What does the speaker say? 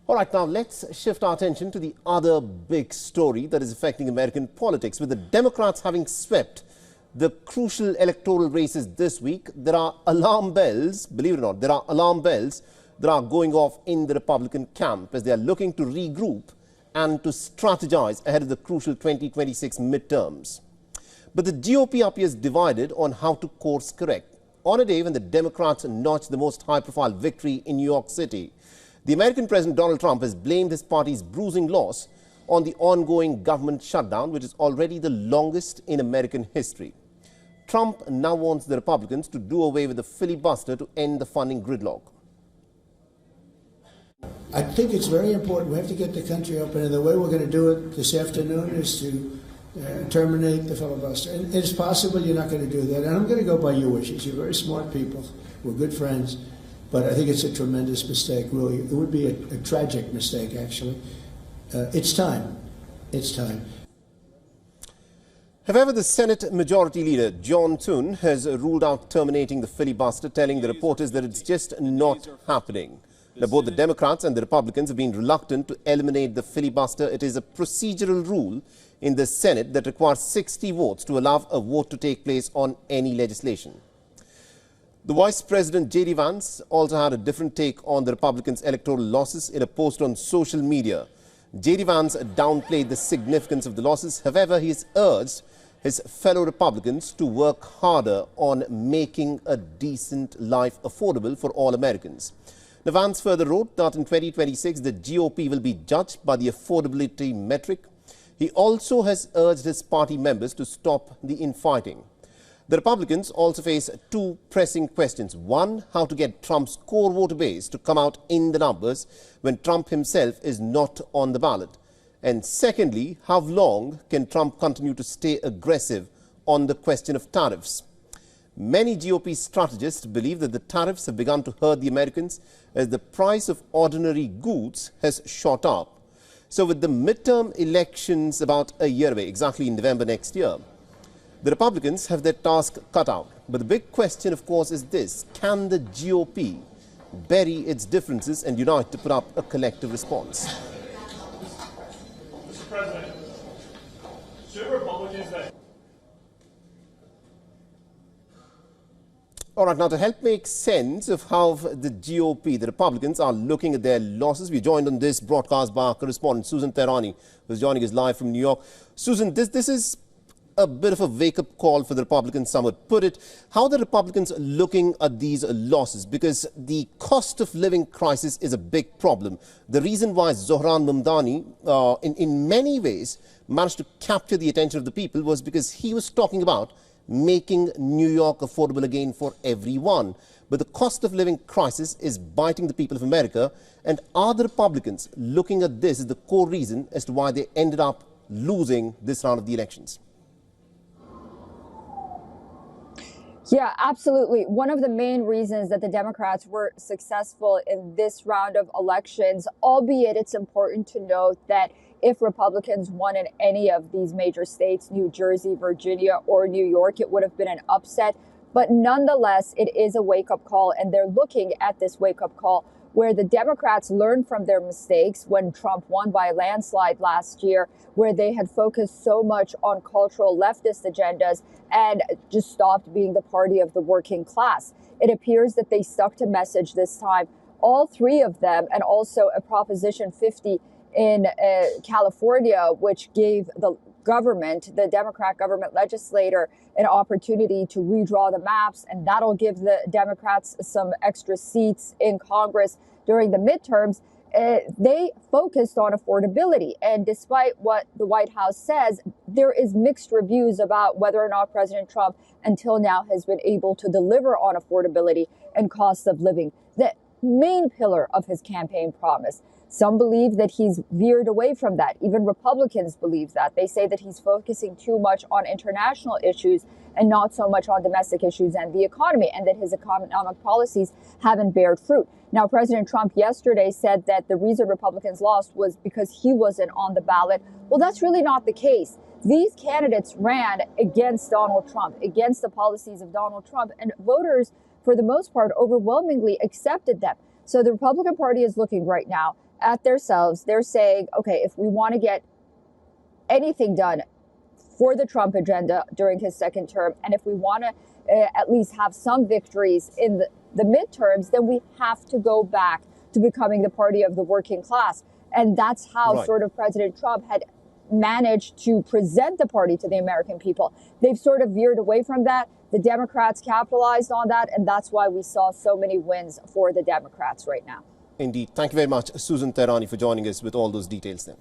All right, now let's shift our attention to the other big story that is affecting American politics. With the Democrats having swept the crucial electoral races this week, there are alarm bells, believe it or not, there are alarm bells that are going off in the Republican camp as they are looking to regroup and to strategize ahead of the crucial 2026 midterms. But the GOP appears divided on how to course correct. On a day when the Democrats notched the most high-profile victory in New York City, the American President Donald Trump has blamed his party's bruising loss on the ongoing government shutdown, which is already the longest in American history. Trump now wants the Republicans to do away with the filibuster to end the funding gridlock. I think it's very important. We have to get the country open, and the way we're going to do it this afternoon is to terminate the filibuster. And it's possible you're not going to do that, and I'm going to go by your wishes. You're very smart people. We're good friends. But I think it's a tremendous mistake, really. It would be a tragic mistake, actually. It's time. It's time. However, the Senate Majority Leader, John Thune, has ruled out terminating the filibuster, telling the reporters that it's just not happening. Now, both the Democrats and the Republicans have been reluctant to eliminate the filibuster. It is a procedural rule in the Senate that requires 60 votes to allow a vote to take place on any legislation. The Vice President J.D. Vance also had a different take on the Republicans' electoral losses in a post on social media. J.D. Vance downplayed the significance of the losses. However, he has urged his fellow Republicans to work harder on making a decent life affordable for all Americans. Now, Vance further wrote that in 2026, the GOP will be judged by the affordability metric. He also has urged his party members to stop the infighting. The Republicans also face two pressing questions. One, how to get Trump's core voter base to come out in the numbers when Trump himself is not on the ballot. And secondly, how long can Trump continue to stay aggressive on the question of tariffs? Many GOP strategists believe that the tariffs have begun to hurt the Americans as the price of ordinary goods has shot up. So with the midterm elections about a year away, exactly in November next year, the Republicans have their task cut out. But the big question, of course, is this: can the GOP bury its differences and unite to put up a collective response? Mr. President, should Republicans... All right, now to help make sense of how the GOP, the Republicans, are looking at their losses, we're joined on this broadcast by our correspondent, Susan Tehrani, who's joining us live from New York. Susan, this is a bit of a wake-up call for the Republicans, some would put it. How are the Republicans looking at these losses? Because the cost of living crisis is a big problem. The reason why Zohran Mamdani, in many ways, managed to capture the attention of the people was because he was talking about making New York affordable again for everyone. But the cost of living crisis is biting the people of America. And are the Republicans looking at this as the core reason as to why they ended up losing this round of the elections? Yeah, absolutely. One of the main reasons that the Democrats were successful in this round of elections, albeit it's important to note that if Republicans won in any of these major states, New Jersey, Virginia, or New York, it would have been an upset. But nonetheless, it is a wake-up call, and they're looking at this wake-up call where the Democrats learned from their mistakes when Trump won by a landslide last year, where they had focused so much on cultural leftist agendas and just stopped being the party of the working class. It appears that they stuck to message this time. All three of them, and also a Proposition 50 in California, which gave the government, the Democrat government legislator, an opportunity to redraw the maps, and that'll give the Democrats some extra seats in Congress during the midterms. They focused on affordability. And despite what the White House says, there is mixed reviews about whether or not President Trump until now has been able to deliver on affordability and cost of living, the main pillar of his campaign promise. Some believe that he's veered away from that. Even Republicans believe that. They say that he's focusing too much on international issues and not so much on domestic issues and the economy, and that his economic policies haven't bared fruit. Now, President Trump yesterday said that the reason Republicans lost was because he wasn't on the ballot. Well, that's really not the case. These candidates ran against Donald Trump, against the policies of Donald Trump, and voters, for the most part, overwhelmingly accepted them. So the Republican Party is looking right now at themselves. They're saying, okay, if we want to get anything done for the Trump agenda during his second term, and if we want to at least have some victories in the midterms, then we have to go back to becoming the party of the working class. And that's how sort of President Trump had managed to present the party to the American people. They've sort of veered away from that. The Democrats capitalized on that, and that's why we saw so many wins for the Democrats right now. Indeed. Thank you very much, Susan Tehrani, for joining us with all those details then.